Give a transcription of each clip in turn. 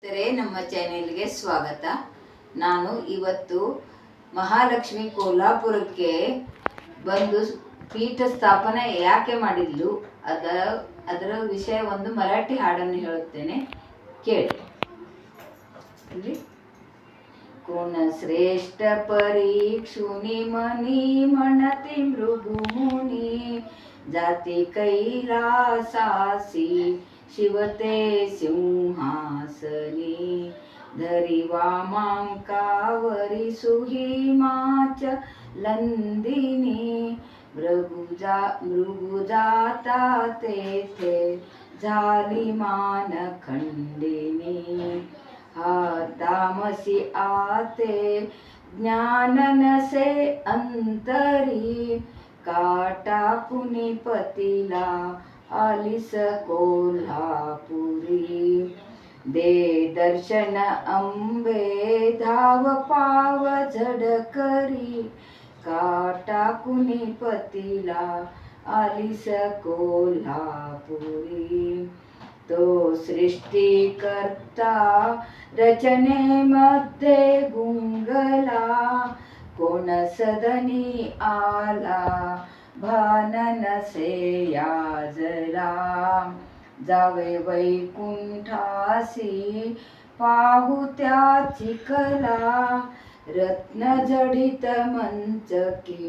ನಮ್ಮ ಚಾನೆಲ್ಗೆ ಸ್ವಾಗತ. ನಾನು ಇವತ್ತು ಮಹಾಲಕ್ಷ್ಮಿ ಕೋಲ್ಹಾಪುರಕ್ಕೆ ಬಂದು ಪೀಠ ಸ್ಥಾಪನೆ ಯಾಕೆ ಮಾಡಿದ್ಲು ಅದರ ವಿಷಯ ಒಂದು ಮರಾಠಿ ಹಾಡನ್ನು ಹೇಳುತ್ತೇನೆ, ಕೇಳಿ. कोण श्रेष्ठ परीक्षुनी मनी म्हणती मृगुमुनी जाती कैलासासी शिवते सिंहासनी धरी वामांकावरी सुहिमाच लंदिनी मृगुजाता तेथे झाली मानखंडिनी तामसी आते ज्ञान नसे अंतरी काटा कुणी पतीला आलिस कोल्हापुरी दे दर्शन अंबे धाव पाव झडकरी काटा कुणी पतीला आलिस कोल्हापुरी तो सृष्टिकर्ता रचनेमध्ये गुंगला कोण सदनी आला भान नसे याजला जावे वैकुंठासी पाहू त्याची कला रत्न जडित मंचकी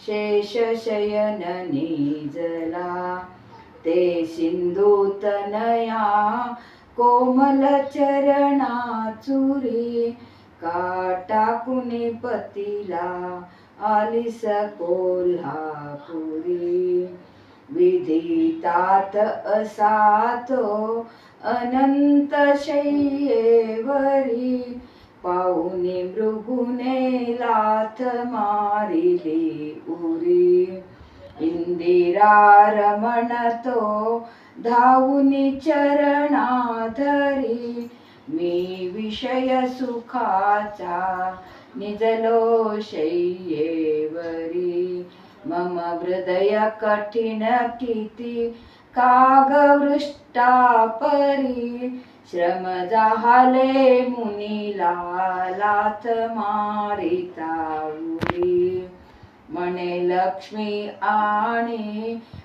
शेष शयन निजला ते सिंधू तनया कोमल चरणा चुरी काटा कुणी पतीला आलिस कोल्हापुरी विधितात असा तो अनंत शय्येवरी पाहुनी मृगुने लाथ मारिली उरी इंदिरा रमण तो धावुनी चरणाधरी मी विषय सुखाचा निजलो शय्येवरी मम हृदय कठीण किती कागवृष्टा परी श्रम जाहले मुनीला लाथ मारिता उरी मने लक्ष्मी आणि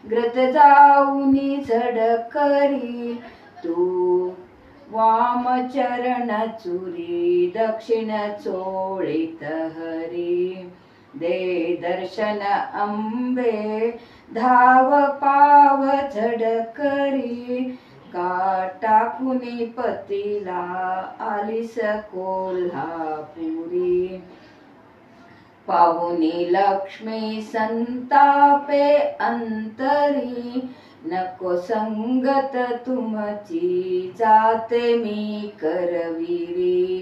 ग्रत जाऊनी झडकरी तू वामचरण चुरी दक्षिण चोळीत हरी दे दर्शन अंबे धाव पाव झडकरी काटा कुणी पतीला आलिस कोल्हापुरी पाहुनी लक्ष्मी संतापे अंतरी नको संगत तुमची जाते मी करविरी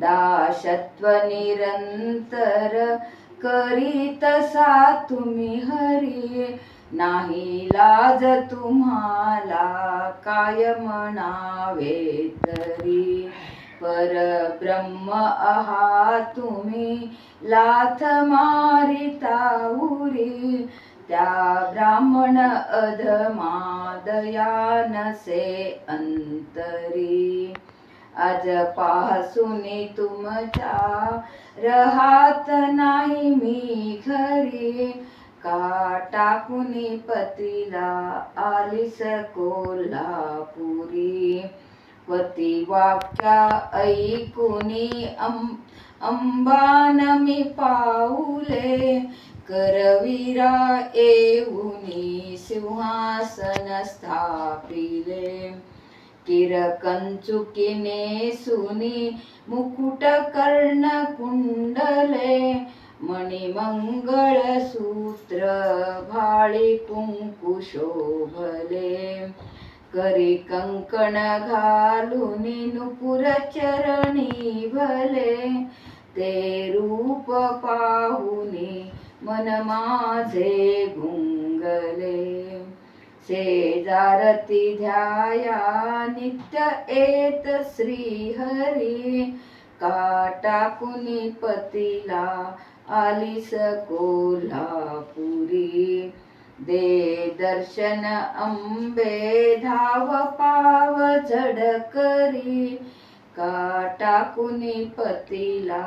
दासत्व निरंतर करीतसा तुम्ही हरी नाही लाज तुम्हाला काय म्हणावे तरी परब्रह्म आहात तुम्ही लाथ मारिता उरी त्या ब्राह्मण अधमा दया नसे अंतरी आज पासूनी तुमच्या रहात नाही मी घरी काटा कुणी पतीला आलिस कोल्हापुरी पती वाक्या ऐकुनी अंबान मी पाऊले करवीरा येऊनी सिंहासन स्थापिले किरकंचुकीने सुनी मुकुट कर्ण कुंडले मणिमंगळ सूत्र भाळी कुंकु शोभले करी कंकण घालुनी नुपुर चरणी भले ते रूप पाहुनी मन माझे गुंगले शेजारती ध्याया नित्य येत श्रीहरी काटा कुणी पतीला आलिस कोल्हापुरी दे दर्शन अंबे धाव पाव झडकरी काटाकुनी पतीला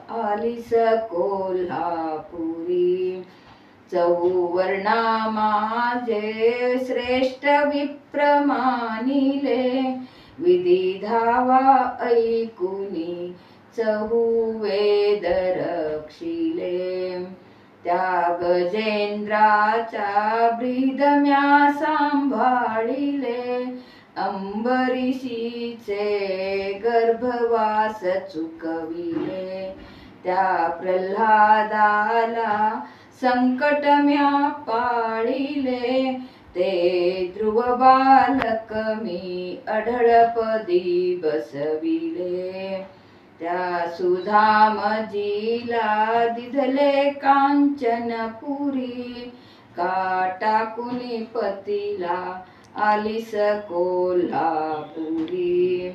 आलीस कोल्हापुरी. चहुवर्णा माझे श्रेष्ठ विप्र मानिले, विधी धावा ऐकुनी चहुवेद रक्षिले. त्या गजेंद्राच्या ब्रीद म्या सांभाळिले, अंबरीशीचे गर्भवास चुकविले. त्या प्रल्हादाला संकट म्या पाळिले, ते ध्रुव बालक मी अढळपदी बसविले. त्या सुधामजीला दिधले कांचनपुरी, काटाकुनी पतीला आलीस कोल्हापुरी.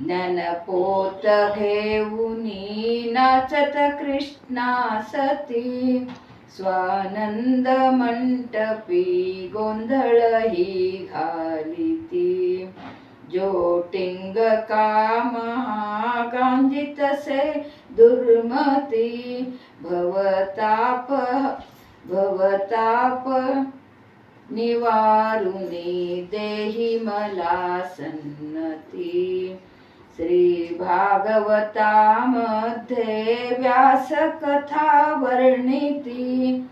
ज्ञानपोत घेऊनी नाचत कृष्णासती, स्वानंद मंटपी गोंधळ ही घालिती. जोटिंग कामहा दुर्मती, भवताप निवारुनी देही मला सन्नती. श्री भागवतामध्ये व्यास कथा वर्णिती,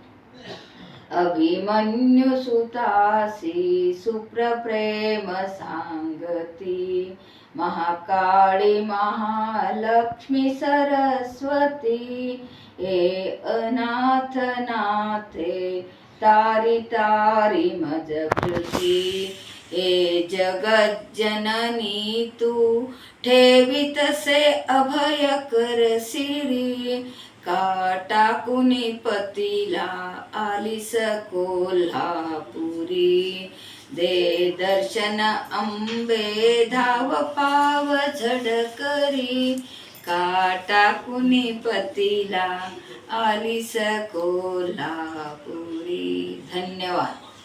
अभिमन्यु सुतासी सुप्रप्रेम सांगती. महाकाळी महालक्ष्मी सरस्वती, हे अनाथ नाथे तारी तारी मज कृती. हे जगज्जननी तू ठेवितसे अभय कर सिरी, काटाकुनी पतीला आलीस कोल्हापुरी. दे दर्शन अंबे धाव पाव झडकरी, काटाकुनी पतीला आलीस कोल्हापुरी. धन्यवाद.